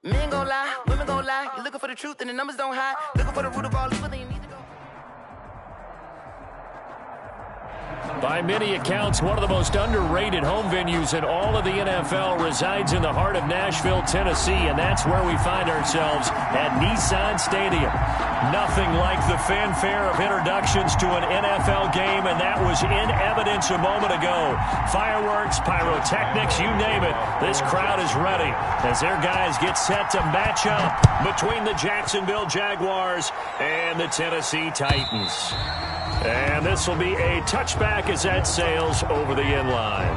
Men gon' lie, women gon' lie. You're looking for the truth and the numbers don't hide. Looking for the root of all evil, then you need to go. By many accounts, one of the most underrated home venues in all of the NFL resides in the heart of Nashville, Tennessee, and that's where we find ourselves at Nissan Stadium. Nothing like the fanfare of introductions to an NFL game, and that was in evidence a moment ago. Fireworks, pyrotechnics, you name it. This crowd is ready as their guys get set to match up between the Jacksonville Jaguars and the Tennessee Titans. And this will be a touchback as that sails over the end line.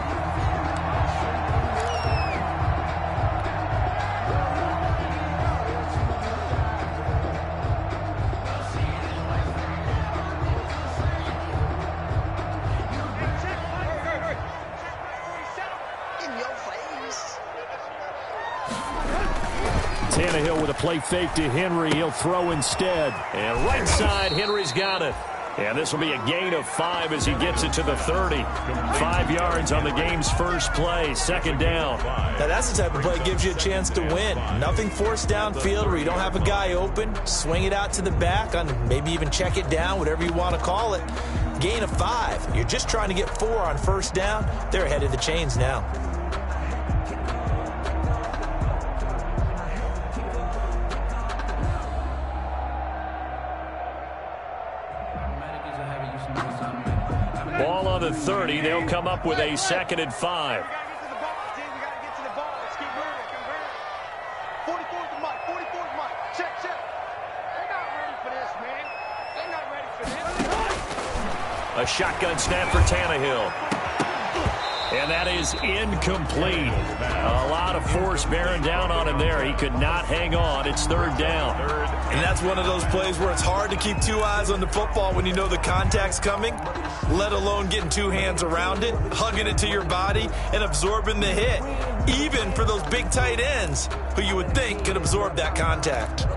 Tannehill with a play fake to Henry. He'll throw instead. And right side, Henry's got it. And this will be a gain of 5 as he gets it to the 30. 5 yards on the game's first play, second down. Now that's the type of play that gives you a chance to win. Nothing forced downfield where you don't have a guy open. Swing it out to the back, on maybe even check it down, whatever you want to call it. Gain of 5. You're just trying to get 4 on first down. They're ahead of the chains now. Ball on the 30. They'll come up with a second and 5. A shotgun snap for Tannehill. And that is incomplete. A lot of force bearing down on him there. He could not hang on. It's third down. And that's one of those plays where it's hard to keep 2 eyes on the football when you know the contact's coming, let alone getting 2 hands around it, hugging it to your body, and absorbing the hit. Even for those big tight ends who you would think could absorb that contact.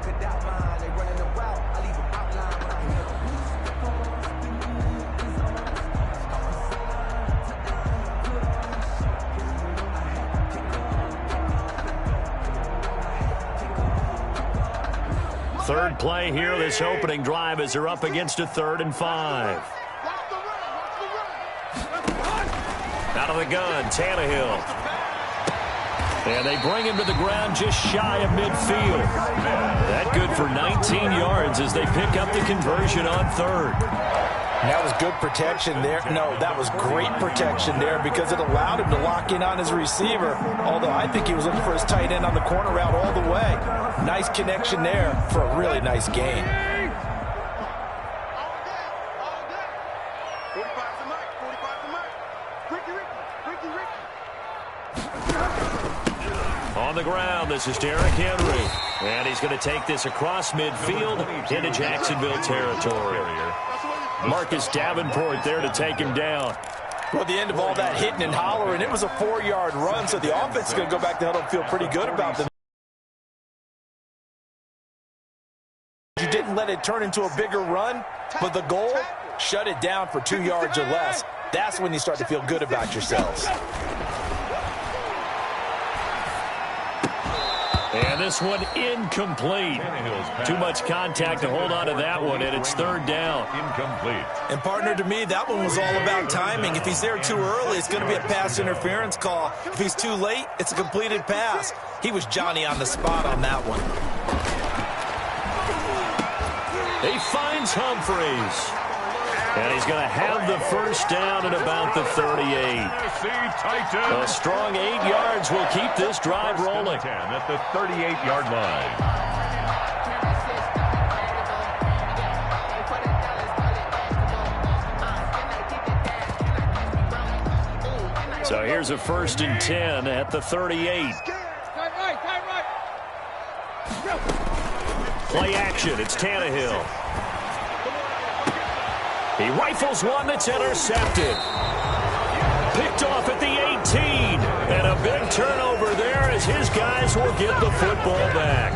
Third play here, this opening drive as they're up against a 3rd and 5. Out of the gun, Tannehill. And they bring him to the ground just shy of midfield. That good for 19 yards as they pick up the conversion on 3rd. That was good protection there. No, that was great protection there because it allowed him to lock in on his receiver, although I think he was looking for his tight end on the corner route all the way. Nice connection there for a really nice gain. On the ground, this is Derrick Henry. And he's going to take this across midfield into Jacksonville territory. Marcus Davenport there to take him down. Well, at the end of all that hitting and hollering, it was a 4-yard run, so the offense is going to go back to huddle and feel pretty good about them. You didn't let it turn into a bigger run, but the goal, shut it down for 2 yards or less. That's when you start to feel good about yourselves. And this one incomplete. Too much contact to hold on to that one, and it's 3rd down. Incomplete. And partner, to me, that one was all about timing. If he's there too early, it's going to be a pass interference call. If he's too late, it's a completed pass. He was Johnny on the spot on that one. He finds Humphreys. And he's going to have the first down at about the 38. A strong 8 yards will keep this drive rolling. At the 38-yard line. So here's a 1st and 10 at the 38. Play action. It's Tannehill. He rifles one that's intercepted. Picked off at the 18. And a big turnover there as his guys will get the football back.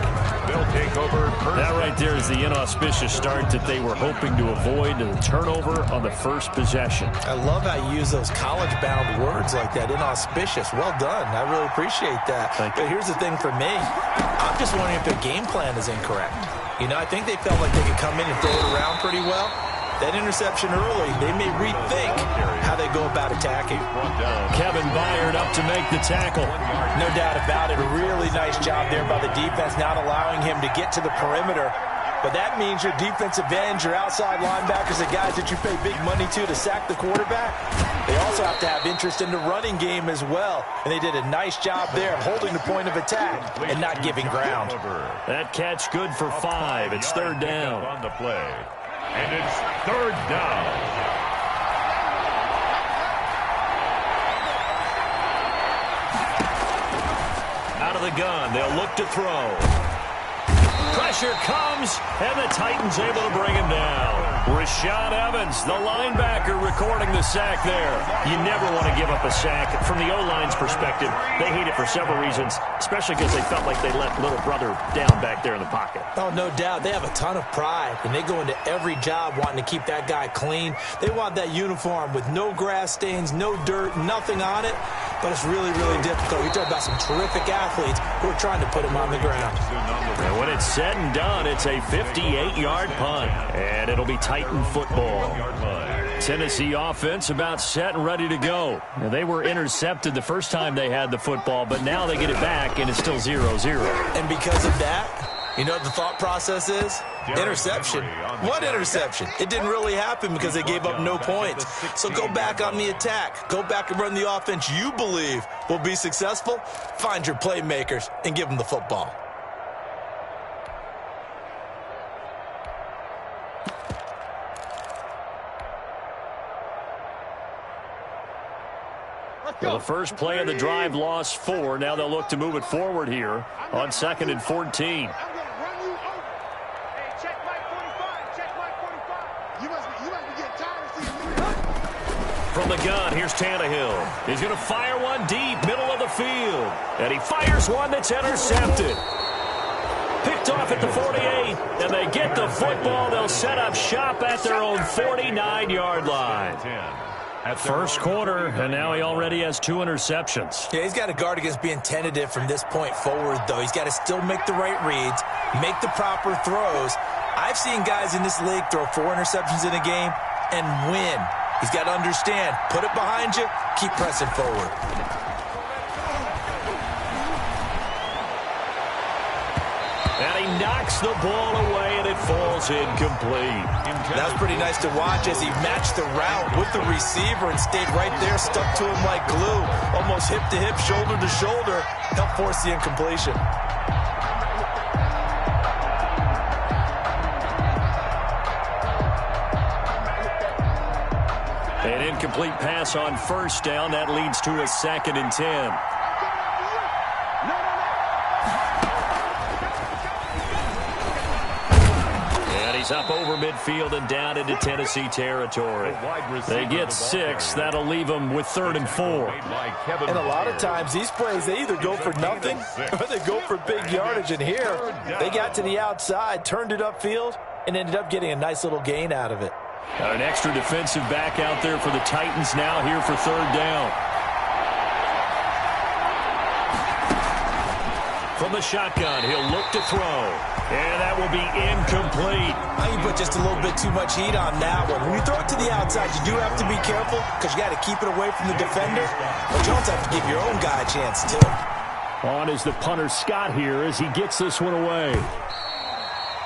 They'll take over. That right there is the inauspicious start that they were hoping to avoid, the turnover on the first possession. I love how you use those college-bound words like that, inauspicious. Well done. I really appreciate that. Thank you. But here's the thing for me. I'm just wondering if their game plan is incorrect. You know, I think they felt like they could come in and throw it around pretty well. That interception early, they may rethink how they go about attacking. Kevin Byard up to make the tackle. No doubt about it. A really nice job there by the defense, not allowing him to get to the perimeter. But that means your defensive ends, your outside linebackers, the guys that you pay big money to sack the quarterback, they also have to have interest in the running game as well. And they did a nice job there holding the point of attack and not giving ground. That catch good for 5. It's third down. On the play. And it's third down. Out of the gun, they'll look to throw. Pressure comes, and the Titans able to bring him down. Rashaan Evans, the linebacker, recording the sack there. You never want to give up a sack. From the O-line's perspective, they hate it for several reasons, especially because they felt like they let little brother down back there in the pocket. Oh, no doubt. They have a ton of pride, and they go into every job wanting to keep that guy clean. They want that uniform with no grass stains, no dirt, nothing on it. But it's really, really difficult. You're talking about some terrific athletes who are trying to put him on the ground. And when it's said and done, it's a 58-yard punt. And it'll be Titan football. Tennessee offense about set and ready to go. Now, they were intercepted the first time they had the football, but now they get it back, and it's still 0-0. And because of that, you know what the thought process is? Interception. What interception? It didn't really happen because they gave up no points. So go back on the attack. Go back and run the offense you believe will be successful. Find your playmakers and give them the football. Well, the first play of the drive lost 4. Now they'll look to move it forward here on 2nd and 14. From the gun, here's Tannehill. He's going to fire one deep, middle of the field. And he fires one that's intercepted. Picked off at the 48, and they get the football. They'll set up shop at their own 49-yard line. First quarter, and now he already has 2 interceptions. Yeah, he's got to guard against being tentative from this point forward, though. He's got to still make the right reads, make the proper throws. I've seen guys in this league throw 4 interceptions in a game and win. He's got to understand, put it behind you, keep pressing forward. And he knocks the ball away, and it falls incomplete. That's pretty nice to watch as he matched the route with the receiver and stayed right there, stuck to him like glue. Almost hip-to-hip, shoulder-to-shoulder, helped force the incompletion. An incomplete pass on first down. That leads to a 2nd and 10. He's up over midfield and down into Tennessee territory. They get 6. That'll leave them with 3rd and 4. And a lot of times, these plays, they either go for nothing or they go for big yardage. And here, they got to the outside, turned it upfield, and ended up getting a nice little gain out of it. Got an extra defensive back out there for the Titans now here for 3rd down. From the shotgun, he'll look to throw. And that will be incomplete. You put just a little bit too much heat on that one. When you throw it to the outside, you do have to be careful because you got to keep it away from the defender. But you also have to give your own guy a chance, too. On is the punter, Scott, here as he gets this one away.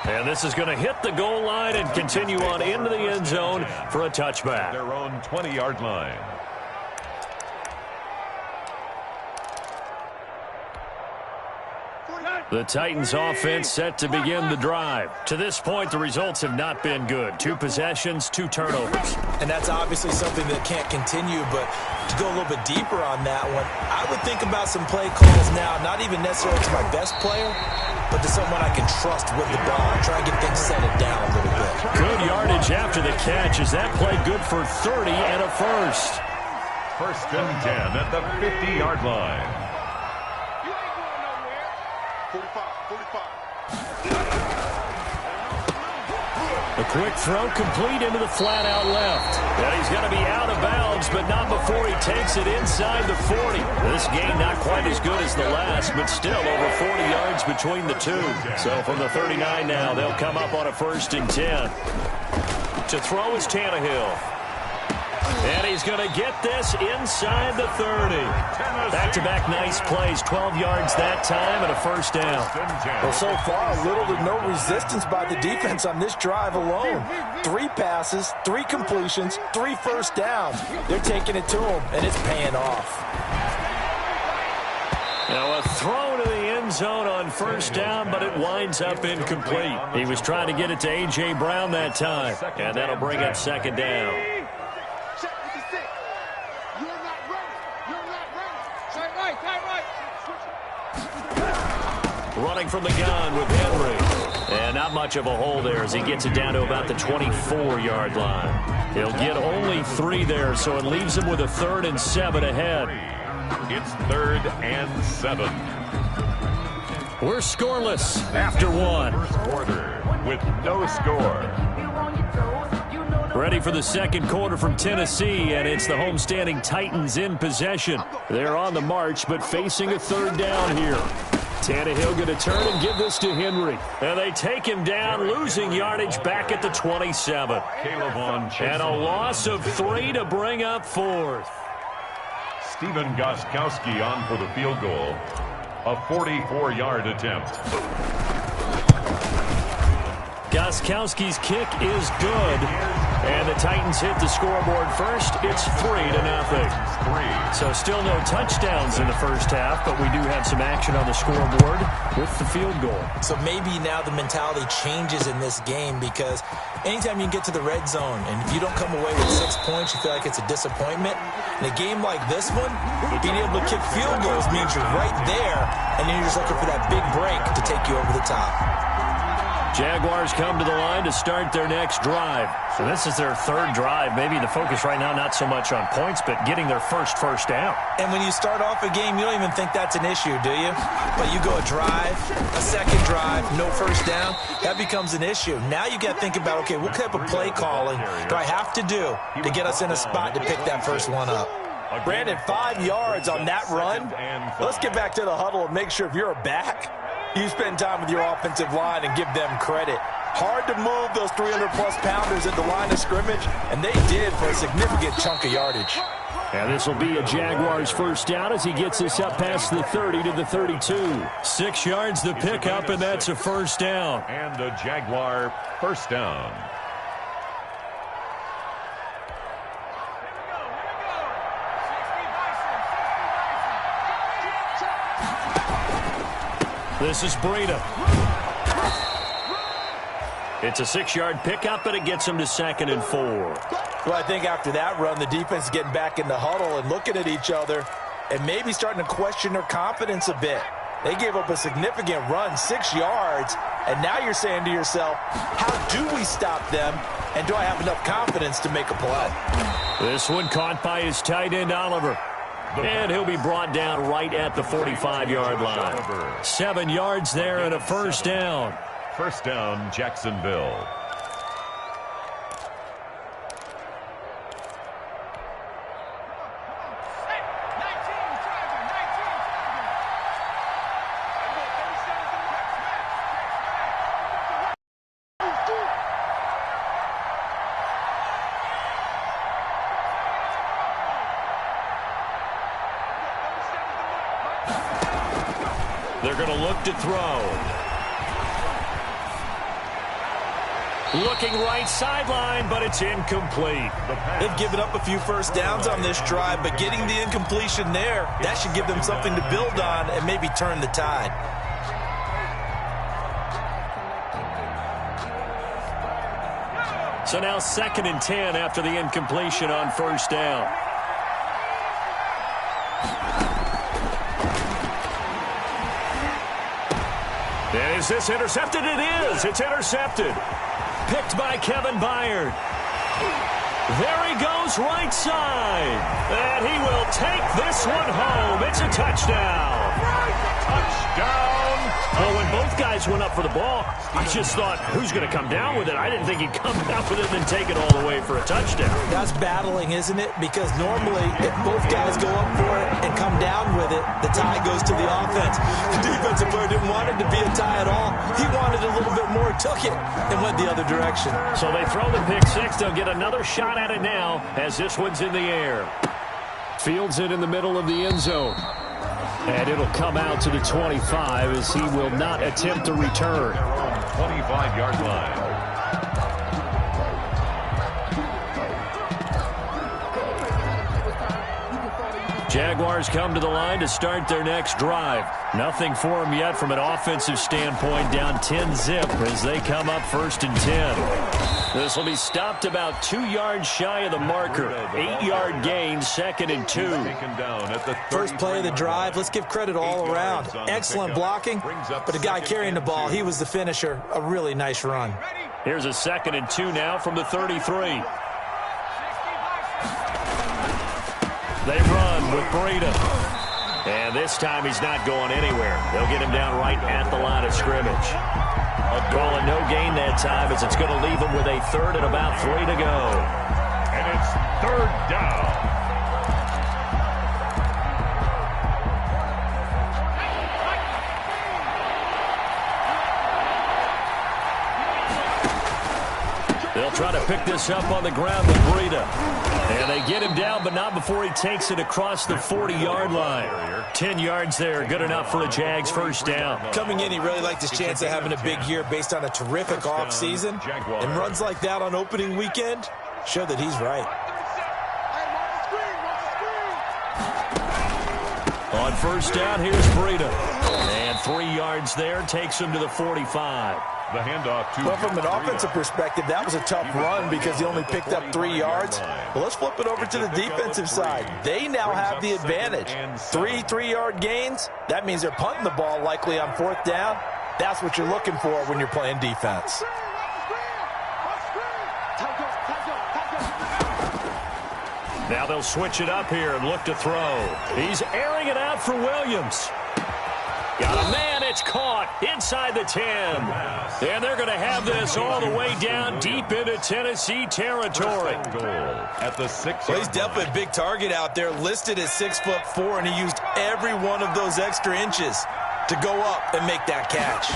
And this is going to hit the goal line and continue on into the end zone for a touchback. Their own 20-yard line. The Titans offense set to begin the drive. To this point, the results have not been good. 2 possessions, 2 turnovers. And that's obviously something that can't continue, but to go a little bit deeper on that one, I would think about some play calls now, not even necessarily to my best player, but to someone I can trust with the ball and try and get things settled down a little bit. Good yardage after the catch. Is that play good for 30 and a first? 1st and 10 at the 50-yard line. A quick throw complete into the flat out left. And he's going to be out of bounds, but not before he takes it inside the 40. This game not quite as good as the last, but still over 40 yards between the two. So from the 39 now, they'll come up on a 1st and 10. To throw is Tannehill. And he's going to get this inside the 30. Back-to-back nice plays, 12 yards that time and a 1st down. Well, so far, little to no resistance by the defense on this drive alone. 3 passes, 3 completions, 3 first downs. They're taking it to him, and it's paying off. Now a throw to the end zone on 1st down, but it winds up incomplete. He was trying to get it to A.J. Brown that time, and that'll bring up 2nd down. Running from the gun with Henry. And not much of a hole there as he gets it down to about the 24-yard line. He'll get only 3 there, so it leaves him with a 3rd and 7 ahead. It's 3rd and 7. We're scoreless after 1. First quarter with no score. Ready for the 2nd quarter from Tennessee, and it's the homestanding Titans in possession. They're on the march, but facing a 3rd down here. Tannehill going to turn and give this to Henry. And they take him down, losing yardage back at the 27. And a loss of 3 to bring up 4th. Stephen Gostkowski on for the field goal. A 44-yard attempt. Gostkowski's kick is good. And the Titans hit the scoreboard first. It's 3-0. So still no touchdowns in the first half, but we do have some action on the scoreboard with the field goal. So maybe now the mentality changes in this game because anytime you can get to the red zone and if you don't come away with 6 points, you feel like it's a disappointment. In a game like this one, being able to kick field goals means you're right there, and then you're just looking for that big break to take you over the top. Jaguars come to the line to start their next drive. So this is their 3rd drive. Maybe the focus right now not so much on points, but getting their first down. And when you start off a game, you don't even think that's an issue, do you? But you go a drive, a 2nd drive, no 1st down, that becomes an issue. Now you got to think about, okay, what type of play calling do I have to do to get us in a spot to pick that first one up? Brandon, 5 yards on that run. Let's get back to the huddle and make sure if you're a back, you spend time with your offensive line and give them credit. Hard to move those 300-plus pounders at the line of scrimmage, and they did for a significant chunk of yardage. And this will be a Jaguars 1st down as he gets us up past the 30 to the 32. 6 yards the pickup, and that's a 1st down. And a Jaguar 1st down. This is Breida. It's a 6-yard pickup, and it gets him to 2nd and 4. Well, I think after that run, the defense is getting back in the huddle and looking at each other and maybe starting to question their confidence a bit. They gave up a significant run, 6 yards, and now you're saying to yourself, how do we stop them, and do I have enough confidence to make a play? This one caught by his tight end, Oliver. And he'll be brought down right at the 45-yard line. 7 yards there and a 1st down. 1st down, Jacksonville. They're going to look to throw. Looking right sideline, but it's incomplete. They've given up a few 1st downs on this drive, but getting the incompletion there, that should give them something to build on and maybe turn the tide. So now 2nd and 10 after the incompletion on 1st down. And is this intercepted? It is. It's intercepted. Picked by Kevin Byard. There he goes right side. And he will take this one home. It's a touchdown. Touchdown. Well, when both Both guys went up for the ball. I just thought, who's going to come down with it? I didn't think he'd come down with it and then take it all the way for a touchdown. That's battling, isn't it? Because normally, if both guys go up for it and come down with it, the tie goes to the offense. The defensive player didn't want it to be a tie at all. He wanted a little bit more, took it, and went the other direction. So they throw the pick six. They'll get another shot at it now as this one's in the air. Fields it in the middle of the end zone. And it'll come out to the 25 as he will not attempt to return. 25-yard line. Jaguars come to the line to start their next drive. Nothing for them yet from an offensive standpoint, down 10-zip as they come up 1st and 10. This will be stopped about 2 yards shy of the marker. 8-yard gain, 2nd and 2. First play of the drive, let's give credit all around. Excellent blocking, but the guy carrying the ball, he was the finisher. A really nice run. Here's a 2nd and 2 now from the 33. They run with Breida. And this time he's not going anywhere. They'll get him down right at the line of scrimmage. Call it no gain that time as it's going to leave him with a 3rd and about 3 to go. And it's 3rd down. They'll try to pick this up on the ground with Breida. And they get him down, but not before he takes it across the 40-yard line. 10 yards there, good enough for a Jags first down. Coming in, he really liked his chance of having a big year based on a terrific offseason. And runs like that on opening weekend show that he's right. On first down, here's Breida. And 3 yards there, takes him to the 45. The handoff to well, from an offensive perspective, that was a tough run because he only picked up 3 yards. Well, let's flip it over to the defensive side. They now have the advantage. 3 3-yard gains. That means they're punting the ball likely on 4th down. That's what you're looking for when you're playing defense. Now they'll switch it up here and look to throw. He's airing it out for Williams. Got a man, it's caught inside the 10. And they're going to have this all the way down deep into Tennessee territory. At the 6. Well, he's definitely a big target out there, listed as 6'4", and he used every one of those extra inches to go up and make that catch.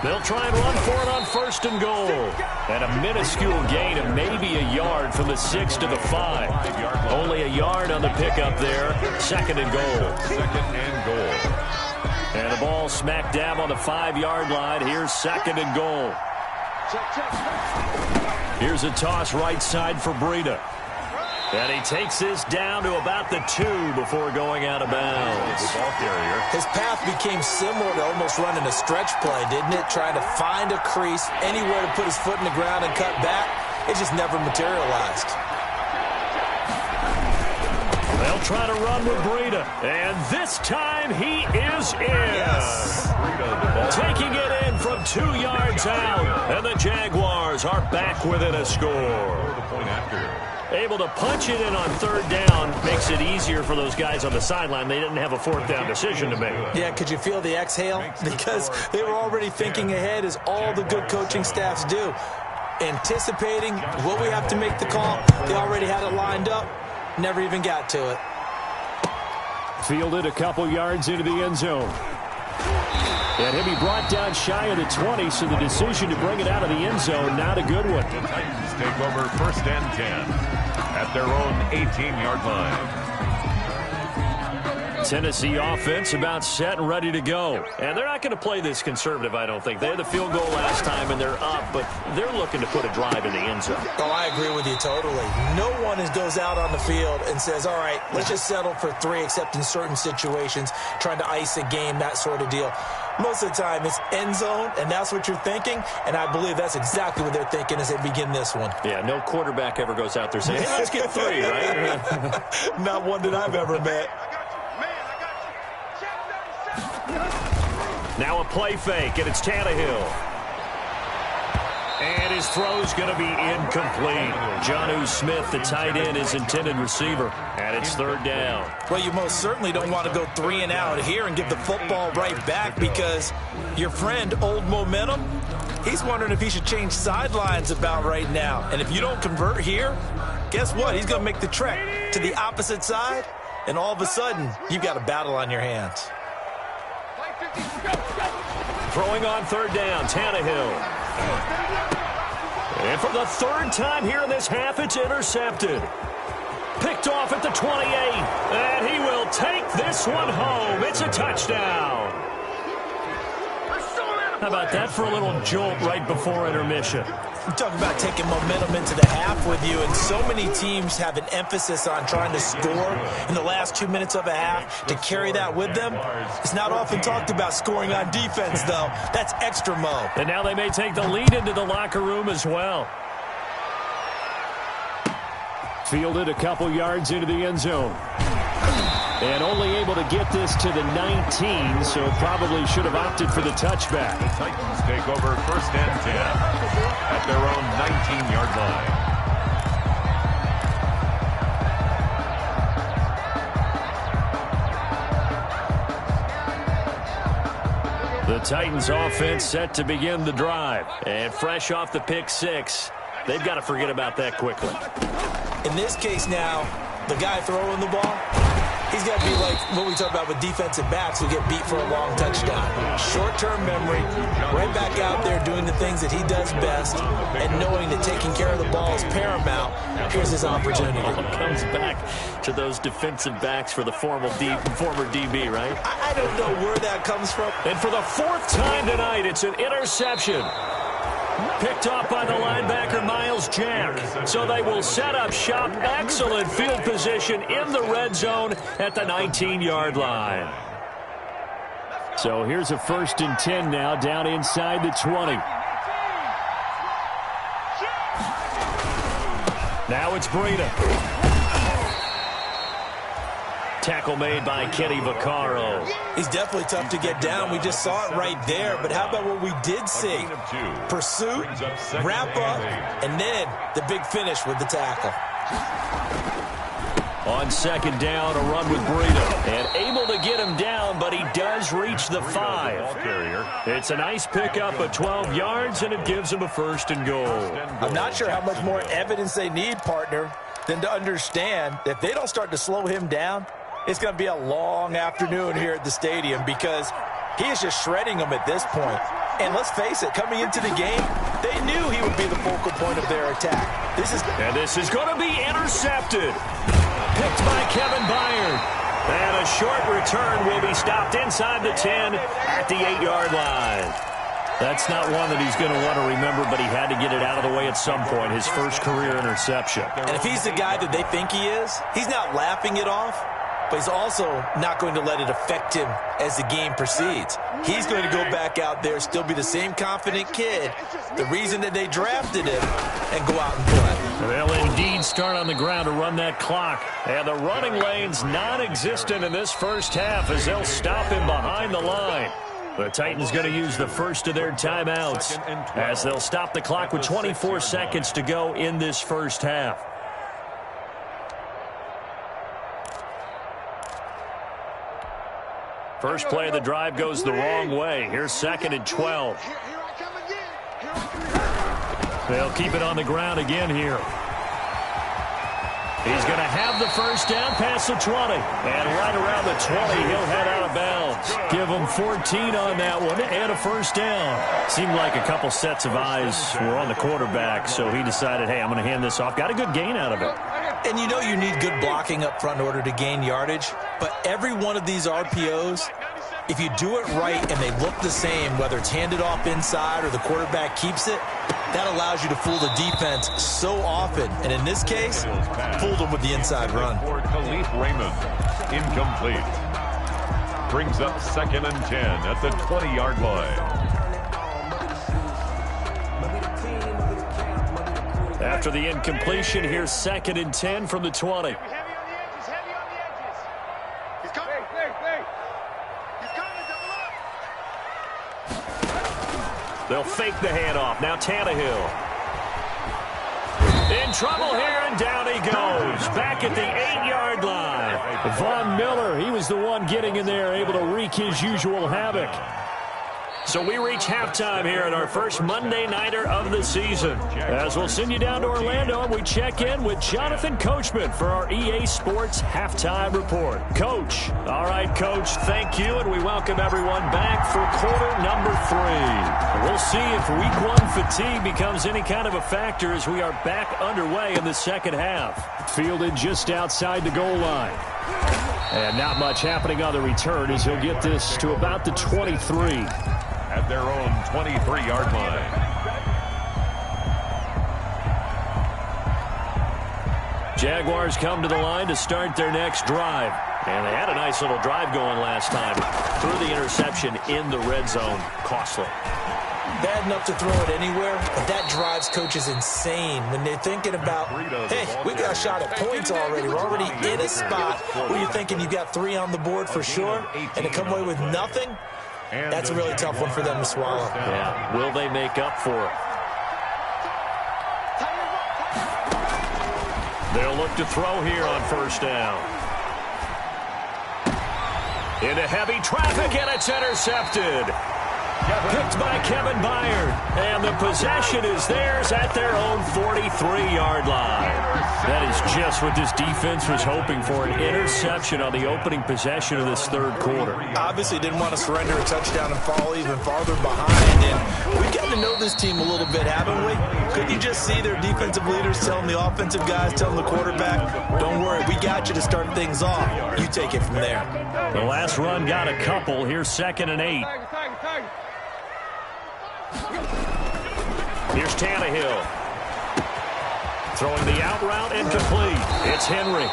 They'll try and run for it on 1st and goal. And a minuscule gain of maybe a yard from the 6 to the 5. Only a yard on the pickup there. 2nd and goal. 2nd and goal. And the ball smack dab on the 5-yard line. Here's 2nd and goal. Here's a toss right side for Breida. And he takes this down to about the 2 before going out of bounds. His path became similar to almost running a stretch play, didn't it? Trying to find a crease, anywhere to put his foot in the ground and cut back. It just never materialized. They'll try to run with Breida. And this time he is in. Yes. Taking it in from 2 yards out. And the Jaguars are back within a score. Able to punch it in on 3rd down makes it easier for those guys on the sideline. They didn't have a 4th down decision to make. Yeah, could you feel the exhale? Because they were already thinking ahead, as all the good coaching staffs do. Anticipating what we have to make the call. They already had it lined up. Never even got to it. Fielded a couple yards into the end zone. And he'll be brought down shy of the 20, so the decision to bring it out of the end zone, not a good one. The Titans take over 1st and 10 at their own 18-yard line. Tennessee offense about set and ready to go. And they're not going to play this conservative, I don't think. They had the field goal last time, and they're up, but they're looking to put a drive in the end zone. Oh, I agree with you totally. No one goes out on the field and says, all right, let's just settle for 3, except in certain situations, trying to ice a game, that sort of deal. Most of the time, it's end zone, and that's what you're thinking, and I believe that's exactly what they're thinking as they begin this one. Yeah, no quarterback ever goes out there saying, hey, let's get 3, right? Not one that I've ever met. Now a play fake, and it's Tannehill. And his throw's going to be incomplete. Jonnu Smith, the tight end, is intended receiver. And it's third down. Well, you most certainly don't want to go 3 and out here and give the football right back, because your friend, Old Momentum, he's wondering if he should change sidelines about right now. And if you don't convert here, guess what? He's going to make the trek to the opposite side, and all of a sudden, you've got a battle on your hands. Throwing on third down, Tannehill. And for the third time here in this half, it's intercepted. Picked off at the 28, and he will take this one home. It's a touchdown. How about that for a little jolt right before intermission? You talk about taking momentum into the half with you, and so many teams have an emphasis on trying to score in the last 2 minutes of a half to carry that with them. It's not often talked about scoring on defense, though. That's extra mo. And now they may take the lead into the locker room as well. Fielded a couple yards into the end zone. And only able to get this to the 19, so probably should have opted for the touchback. The Titans take over first and 10 at their own 19-yard line. The Titans offense set to begin the drive. And fresh off the pick six, they've got to forget about that quickly. In this case now, the guy throwing the ball, he's got to be like what we talk about with defensive backs who get beat for a long touchdown. Short-term memory, right back out there doing the things that he does best, and knowing that taking care of the ball is paramount. Here's his opportunity. Comes back to those defensive backs for the former DB, right? I don't know where that comes from. And for the fourth time tonight, it's an interception. Picked off by the linebacker, Miles Jack. So they will set up shop. Excellent field position in the red zone at the 19-yard line. So here's a 1st and 10 now, down inside the 20. Now it's Breida. Tackle made by Kenny Vaccaro. He's definitely tough to get down. We just saw it right there. But how about what we did see? Pursuit, wrap up, and then the big finish with the tackle. On second down, a run with Breida. And able to get him down, but he does reach the 5. It's a nice pickup of 12 yards, and it gives him a 1st and goal. I'm not sure how much more evidence they need, partner, than to understand that if they don't start to slow him down, it's going to be a long afternoon here at the stadium, because he is just shredding them at this point. And let's face it, coming into the game, they knew he would be the focal point of their attack. This is going to be intercepted. Picked by Kevin Byard. And a short return will be stopped inside the 10 at the 8-yard line. That's not one that he's going to want to remember, but he had to get it out of the way at some point, his first career interception. And if he's the guy that they think he is, he's not laughing it off, but he's also not going to let it affect him as the game proceeds. He's going to go back out there, still be the same confident kid, the reason that they drafted him, and go out and play. They'll indeed start on the ground to run that clock. And the running lane's non-existent in this first half as they'll stop him behind the line. The Titans going to use the first of their timeouts as they'll stop the clock with 24 seconds to go in this first half. First play of the drive goes the wrong way. Here's 2nd and 12. They'll keep it on the ground again here. He's going to have the first down past the 20. And right around the 20, he'll head out of bounds. Give him 14 on that one and a first down. Seemed like a couple sets of eyes were on the quarterback, so he decided, hey, I'm going to hand this off. Got a good gain out of it. And you know you need good blocking up front in order to gain yardage. But every one of these RPOs, if you do it right and they look the same, whether it's handed off inside or the quarterback keeps it, that allows you to fool the defense so often. And in this case, fooled them with the inside run. For Khalif Raymond, incomplete. Brings up 2nd and 10 at the 20-yard line. After the incompletion, here's 2nd and 10 from the 20. They'll fake the handoff. Now Tannehill. In trouble here, and down he goes. Back at the 8-yard line. Von Miller, he was the one getting in there, able to wreak his usual havoc. So we reach halftime here at our first Monday Nighter of the season. As we'll send you down to Orlando, and we check in with Jonathan Coachman for our EA Sports Halftime Report. Coach. All right, Coach, thank you, and we welcome everyone back for quarter number 3. We'll see if week 1 fatigue becomes any kind of a factor as we are back underway in the second half. Fielded just outside the goal line. And not much happening on the return as he'll get this to about the 23. At their own 23-yard line. Jaguars come to the line to start their next drive. And they had a nice little drive going last time. Threw the interception in the red zone. Costly. Bad enough to throw it anywhere, but that drives coaches insane when they're thinking about, hey, we got a shot at points already. We're already in a spot where you're thinking you got 3 on the board for sure, and to come away with nothing, that's a really tough one for them to swallow. Yeah, will they make up for it? They'll look to throw here on first down. Into heavy traffic, and it's intercepted. Picked by Kevin Byard. And the possession is theirs at their own 43-yard line. That is just what this defense was hoping for, an interception on the opening possession of this third quarter. Obviously didn't want to surrender a touchdown and fall even farther behind. And we've gotten to know this team a little bit, haven't we? Could you just see their defensive leaders telling the offensive guys, telling the quarterback, don't worry, we got you to start things off. You take it from there. The last run got a couple. Here's 2nd and 8. Here's Tannehill. Throwing the out route, incomplete. It's Henry.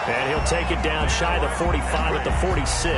And he'll take it down shy of the 45 at the 46.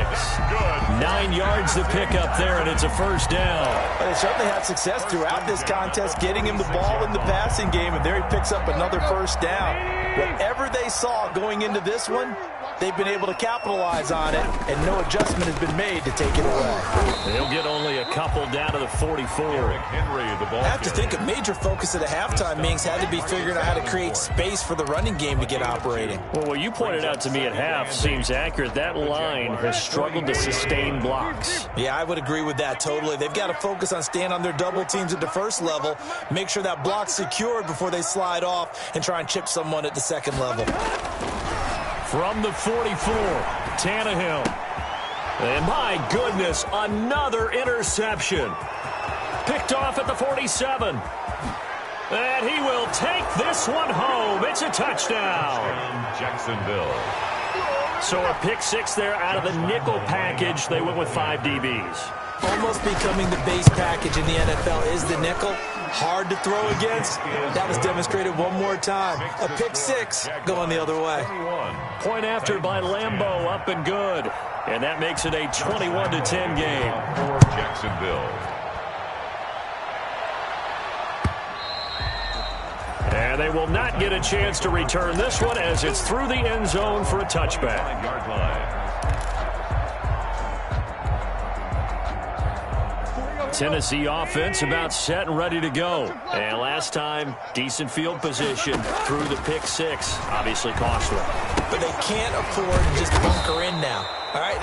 9 yards to pick up there, and it's a first down. But they certainly had success throughout this contest, getting him the ball in the passing game, and there he picks up another first down. Whatever they saw going into this one, they've been able to capitalize on it, and no adjustment has been made to take it away. They'll get only a couple down to the 44. Henry, the ball. I have to think a major focus of the halftime meetings had to be figuring out how to create space for the running game to get operating. Well, what you pointed out to me at half seems accurate. That line has struggled to sustain blocks. Yeah, I would agree with that totally. They've got to focus on staying on their double teams at the first level, make sure that block's secured before they slide off and try and chip someone at the second level. From the 44, Tannehill. And my goodness, another interception. Picked off at the 47. And he will take this one home. It's a touchdown. Jacksonville. So a pick 6 there out of the nickel package. They went with 5 DBs. Almost becoming the base package in the NFL is the nickel. Hard to throw against. That was demonstrated one more time. A pick 6 going the other way. Point after by Lambeau, up and good. And that makes it a 21-10 game. For Jacksonville. And they will not get a chance to return this one as it's through the end zone for a touchback. Yard line. Tennessee offense about set and ready to go. And last time, decent field position through the pick 6. Obviously costly. But they can't afford to just bunker in now. All right,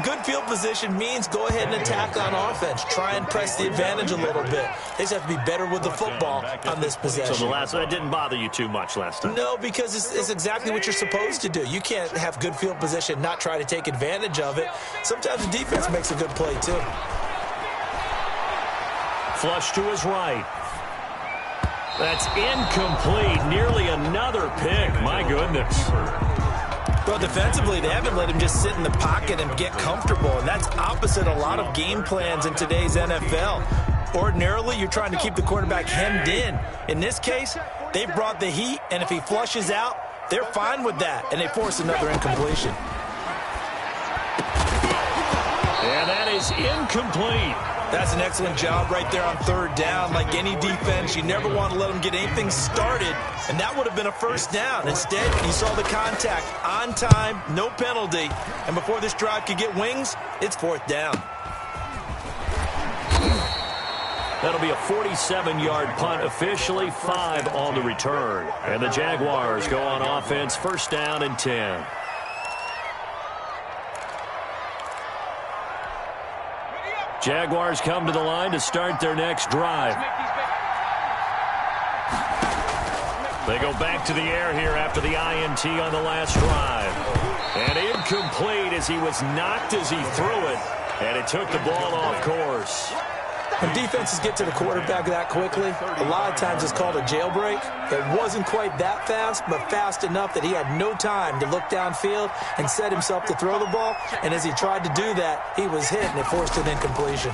good field position means go ahead and attack on offense. Try and press the advantage a little bit. They just have to be better with the football on this possession. So that didn't bother you too much last time? No, because it's exactly what you're supposed to do. You can't have good field position, not try to take advantage of it. Sometimes the defense makes a good play, too. Flush to his right. That's incomplete. Nearly another pick. My goodness. Well, defensively, they haven't let him just sit in the pocket and get comfortable, and that's opposite a lot of game plans in today's NFL. Ordinarily, you're trying to keep the quarterback hemmed in. In this case, they brought the heat, and if he flushes out, they're fine with that, and they force another incompletion. And that is incomplete. That's an excellent job right there on third down. Like any defense, you never want to let them get anything started, and that would have been a first down. Instead, you saw the contact on time, no penalty, and before this drive could get wings, it's fourth down. That'll be a 47-yard punt, officially 5 on the return. And the Jaguars go on offense, first down and 10. Jaguars come to the line to start their next drive. They go back to the air here after the INT on the last drive. And incomplete as he was knocked as he threw it. And it took the ball off course. When defenses get to the quarterback that quickly, a lot of times it's called a jailbreak. It wasn't quite that fast, but fast enough that he had no time to look downfield and set himself to throw the ball. And as he tried to do that, he was hit, and it forced an incompletion.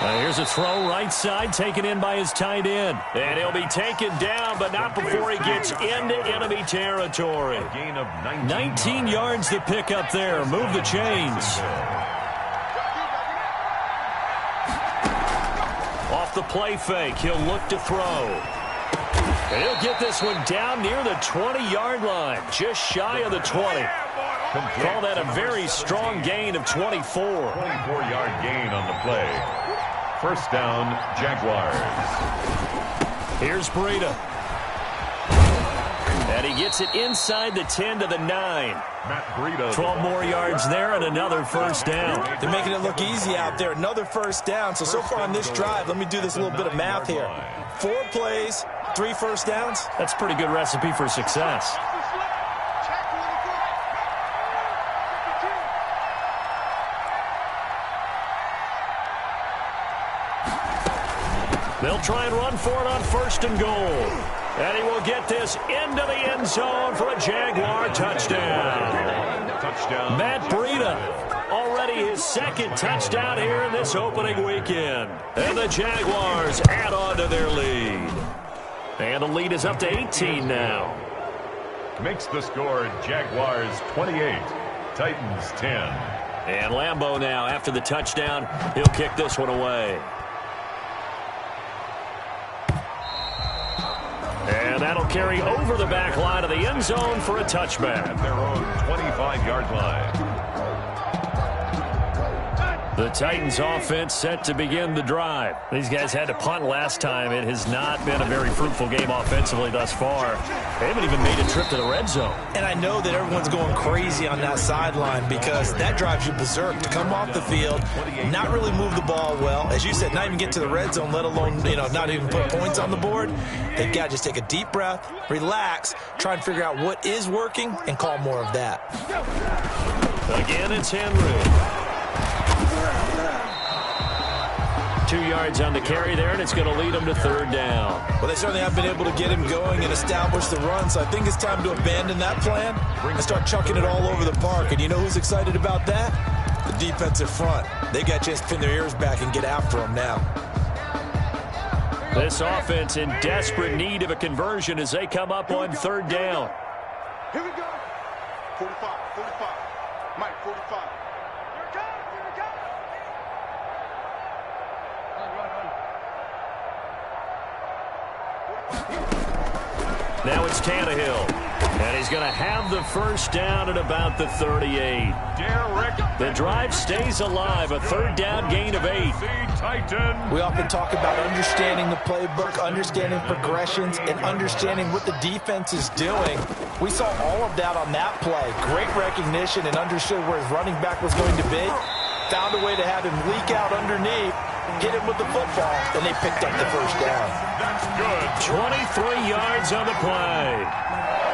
Here's a throw right side, taken in by his tight end. And he'll be taken down, but not before he gets into enemy territory. A gain of 19 yards to pick up there. Move the chains. Off the play fake, he'll look to throw. And he'll get this one down near the 20-yard line, just shy of the 20. Call that a very strong gain of 24. 24-yard gain on the play. First down, Jaguars. Here's Breida. And he gets it inside the 10 to the 9. Matt Breida. 12 more yards there and another first down. They're making it look easy out there. Another first down. So far on this drive, let me do this little bit of math here. 4 plays, 3 first downs. That's a pretty good recipe for success. They'll try and run for it on first and goal. And he will get this into the end zone for a Jaguar touchdown. Touchdown. Matt Breida, already his second touchdown here in this opening weekend. And the Jaguars add on to their lead. And the lead is up to 18 now. Makes the score Jaguars 28, Titans 10. And Lambeau now, after the touchdown, he'll kick this one away. And that'll carry over the back line of the end zone for a touchback. At their own 25-yard line. The Titans offense set to begin the drive. These guys had to punt last time. It has not been a very fruitful game offensively thus far. They haven't even made a trip to the red zone. And I know that everyone's going crazy on that sideline because that drives you berserk to come off the field, not really move the ball well. As you said, not even get to the red zone, let alone, not even put points on the board. They've got to just take a deep breath, relax, try and figure out what is working, and call more of that. Again, it's Henry. 2 yards on the carry there, and it's going to lead them to third down. Well, they certainly have been able to get him going and establish the run, so I think it's time to abandon that plan and start chucking it all over the park. And you know who's excited about that? The defensive front. They got a chance to pin their ears back and get after him now. This offense in desperate need of a conversion as they come up on third down. Here we go. 45. Mike, 45. Now it's Tannehill. And he's going to have the first down at about the 38. The drive stays alive. A third down gain of 8. We often talk about understanding the playbook, understanding progressions, and understanding what the defense is doing. We saw all of that on that play. Great recognition and understood where his running back was going to be. Found a way to have him leak out underneath, hit him with the football, and they picked up the first down. That's good. 23 yards on the play.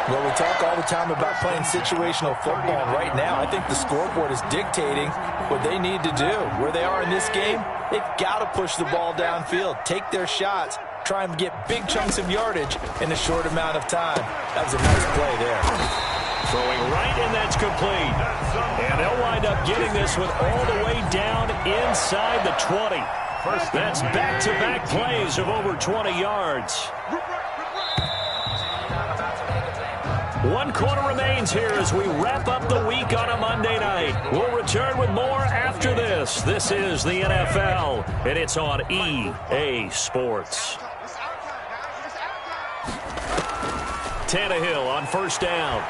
Well, we talk all the time about playing situational football. Right now, I think the scoreboard is dictating what they need to do. Where they are in this game, they've got to push the ball downfield, take their shots, try and get big chunks of yardage in a short amount of time. That was a nice play there. Throwing right, and that's complete. And they'll wind up getting this one all the way down inside the 20. That's back-to-back plays of over 20 yards. 1 quarter remains here as we wrap up the week on a Monday night. We'll return with more after this. This is the NFL, and it's on EA Sports. Tannehill on first down.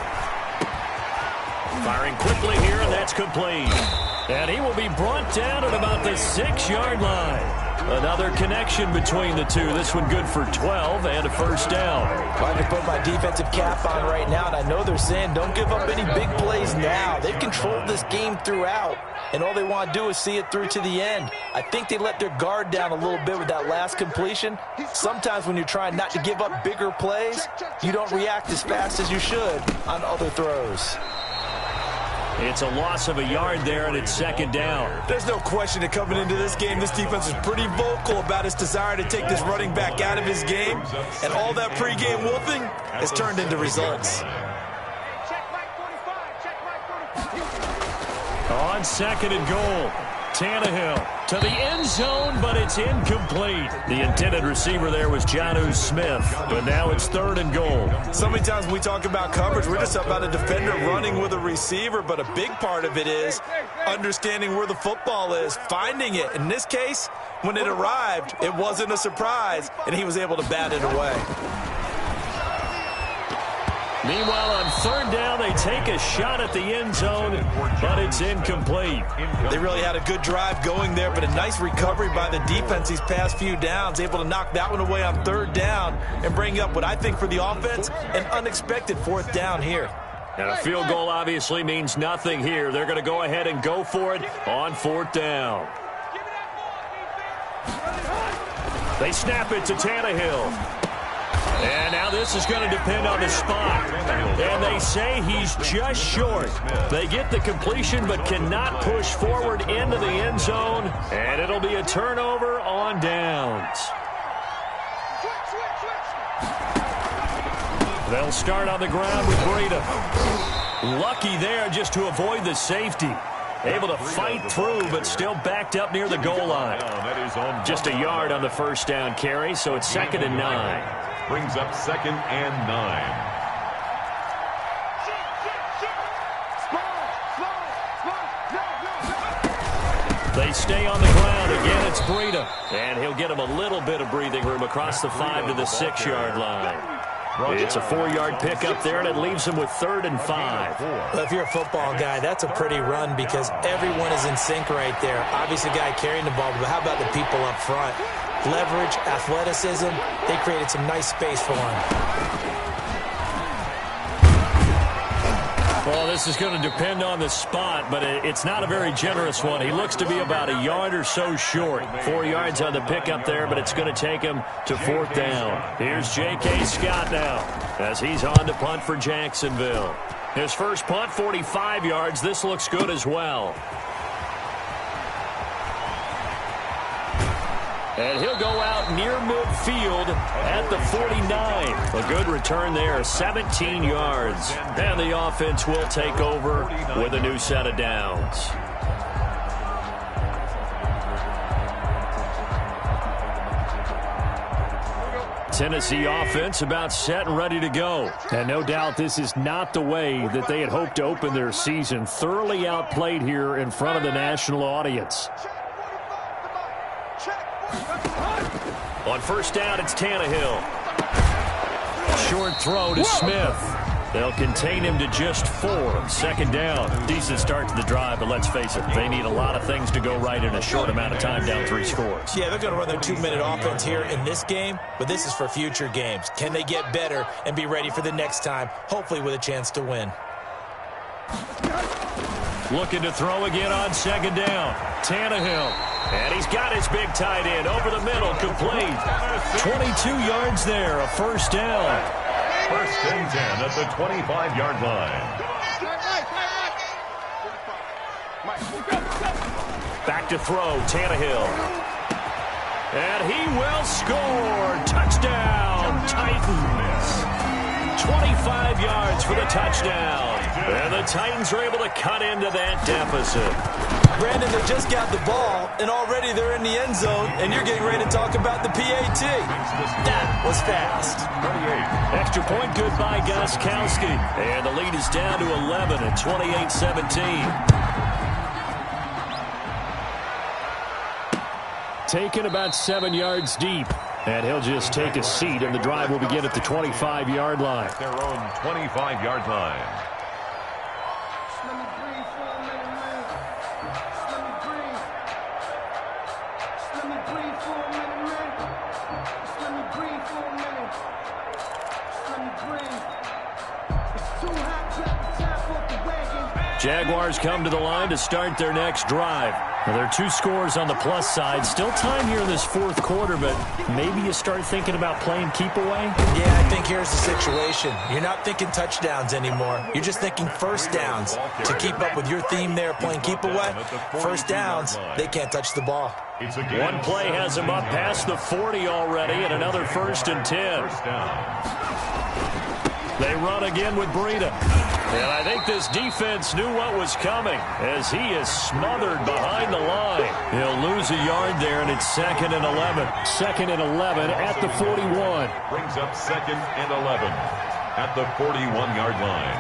Firing quickly here, and that's complete. And he will be brought down at about the 6-yard line. Another connection between the two. This one good for 12 and a first down. I can put my defensive cap on right now, and I know they're saying don't give up any big plays now. They've controlled this game throughout, and all they want to do is see it through to the end. I think they let their guard down a little bit with that last completion. Sometimes when you're trying not to give up bigger plays, you don't react as fast as you should on other throws. It's a loss of a yard there, and it's second down. There's no question that coming into this game, this defense is pretty vocal about its desire to take this running back out of his game. And all that pregame wolfing has turned into results. On second and goal, Tannehill to the end zone, but it's incomplete. The intended receiver there was Jonnu Smith, but now it's third and goal. So many times when we talk about coverage, we're just about a defender running with a receiver, but a big part of it is understanding where the football is, finding it. In this case, when it arrived, it wasn't a surprise, and he was able to bat it away. Meanwhile, on third down, they take a shot at the end zone, but it's incomplete. They really had a good drive going there, but a nice recovery by the defense these past few downs, able to knock that one away on third down and bring up what I think for the offense, an unexpected fourth down here. And a field goal obviously means nothing here. They're going to go ahead and go for it on fourth down. They snap it to Tannehill. And now this is going to depend on the spot. And they say he's just short. They get the completion but cannot push forward into the end zone. And it'll be a turnover on downs. They'll start on the ground with Breida. Lucky there just to avoid the safety. Able to fight through, but still backed up near the goal line. Just a yard on the first down carry, so it's second and 9. Brings up second and 9. They stay on the ground. Again, it's Breida. And he'll get him a little bit of breathing room across the 5 to the 6-yard line. It's a 4-yard pickup there, and it leaves him with third and 5. Well, if you're a football guy, that's a pretty run because everyone is in sync right there. Obviously, the guy carrying the ball, but how about the people up front? Leverage, athleticism, they created some nice space for him. Well, this is going to depend on the spot, but it's not a very generous one. He looks to be about a yard or so short. 4 yards on the pickup there, but it's going to take him to fourth down. Here's J.K. Scott now as he's on to punt for Jacksonville. His first punt, 45 yards. This looks good as well. And he'll go out near midfield at the 49. A good return there, 17 yards. And the offense will take over with a new set of downs. Tennessee offense about set and ready to go. And no doubt this is not the way that they had hoped to open their season. Thoroughly outplayed here in front of the national audience. On first down, it's Tannehill. Short throw to Smith. They'll contain him to just 4. Second down. Decent start to the drive, but let's face it, they need a lot of things to go right in a short amount of time, down 3 scores. Yeah, they're going to run their 2-minute offense here in this game, but this is for future games. Can they get better and be ready for the next time, hopefully with a chance to win? Looking to throw again on second down. Tannehill. And he's got his big tight end over the middle, complete. 22 yards there, a first down. First and 10 at the 25-yard line. Back to throw, Tannehill. And he will score. Touchdown, Titans. 25 yards for the touchdown. And the Titans are able to cut into that deficit. Brandon, they just got the ball, and already they're in the end zone, and you're getting ready to talk about the PAT. That was fast. Extra point good by Gostkowski. And the lead is down to 11 at 28-17. Taken about 7 yards deep. And he'll just take a seat, and the drive will begin at the 25-yard line. Their own 25-yard line. Jaguars come to the line to start their next drive. Well, there are 2 scores on the plus side. Still time here in this fourth quarter, but maybe you start thinking about playing keep away? Yeah, I think here's the situation. You're not thinking touchdowns anymore. You're just thinking first downs. To keep up with your theme there, playing keep away, first downs, they can't touch the ball. One play has him up past the 40 already, and another 1st and 10. They run again with Breida. And I think this defense knew what was coming as he is smothered behind the line. He'll lose a yard there, and it's 2nd and 11. 2nd and 11 at the 41. Brings up 2nd and 11 at the 41-yard line.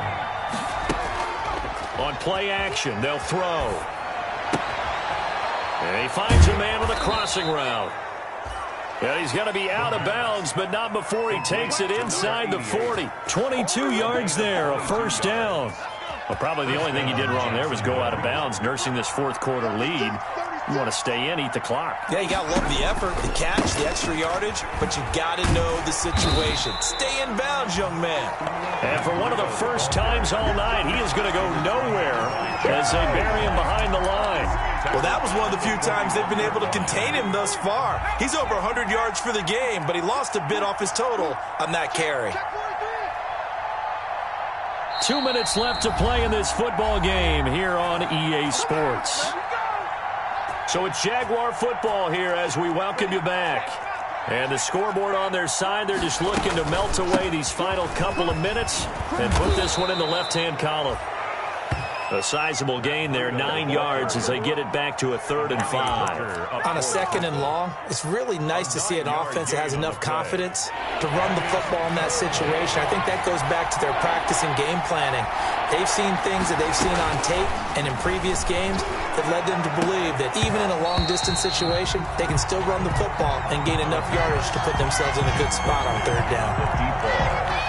On play action, they'll throw. And he finds a man on the crossing route. And he's going to be out of bounds, but not before he takes it inside the 40. 22 yards there, a 1st down. Well, probably the only thing he did wrong there was go out of bounds, nursing this fourth quarter lead. You want to stay in, eat the clock. Yeah, you got to love the effort, the catch, the extra yardage, but you got to know the situation. Stay in bounds, young man. And for one of the first times all night, he is going to go nowhere as they bury him behind the line. Well, that was one of the few times they've been able to contain him thus far. He's over 100 yards for the game, but he lost a bit off his total on that carry. 2 minutes left to play in this football game here on EA Sports. So it's Jaguar football here as we welcome you back. And the scoreboard on their side, they're just looking to melt away these final couple of minutes and put this one in the left-hand column. A sizable gain there, 9 yards as they get it back to a 3rd and 5. On a 2nd and long, it's really nice to see an offense that has enough confidence to run the football in that situation. I think that goes back to their practice and game planning. They've seen things that they've seen on tape and in previous games that led them to believe that even in a long-distance situation, they can still run the football and gain enough yardage to put themselves in a good spot on 3rd down.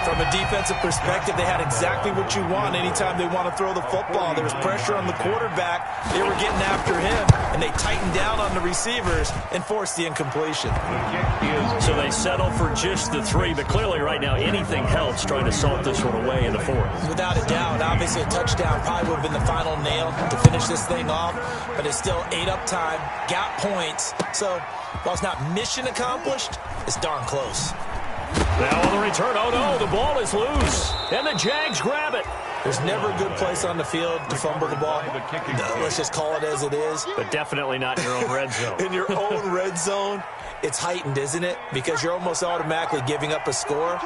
From a defensive perspective, they had exactly what you want anytime they want to throw the football. There was pressure on the quarterback. They were getting after him, and they tightened down on the receivers and forced the incompletion. So they settle for just the 3, but clearly right now anything helps trying to salt this one away in the 4th. Without a doubt, obviously a touchdown probably would have been the final nail to finish this thing off, but it's still ate up time, got points. So while it's not mission accomplished, it's darn close. Now on the return, oh no, the ball is loose, and the Jags grab it. There's never a good place on the field to fumble the ball. No, let's just call it as it is. But definitely not in your own red zone. In your own red zone, it's heightened, isn't it? Because you're almost automatically giving up a score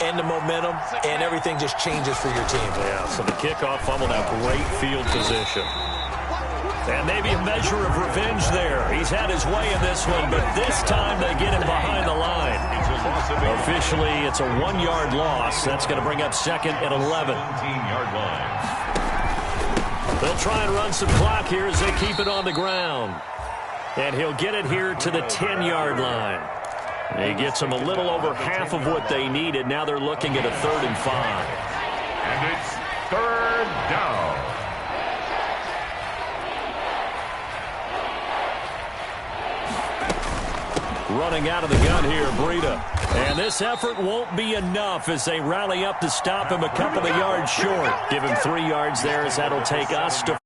and the momentum, and everything just changes for your team. Yeah, so the kickoff fumble, now great field position. And maybe a measure of revenge there. He's had his way in this one, but this time they get him behind the line. Officially, it's a 1-yard loss. That's going to bring up 2nd and 11. 17-yard line. They'll try and run some clock here as they keep it on the ground. And he'll get it here to the 10-yard line. He gets them a little over half of what they needed. Now they're looking at a 3rd and 5. And it's 3rd down. Running out of the gun here, Breida. And this effort won't be enough as they rally up to stop him a couple of yards short. Give him 3 yards there as that'll take us to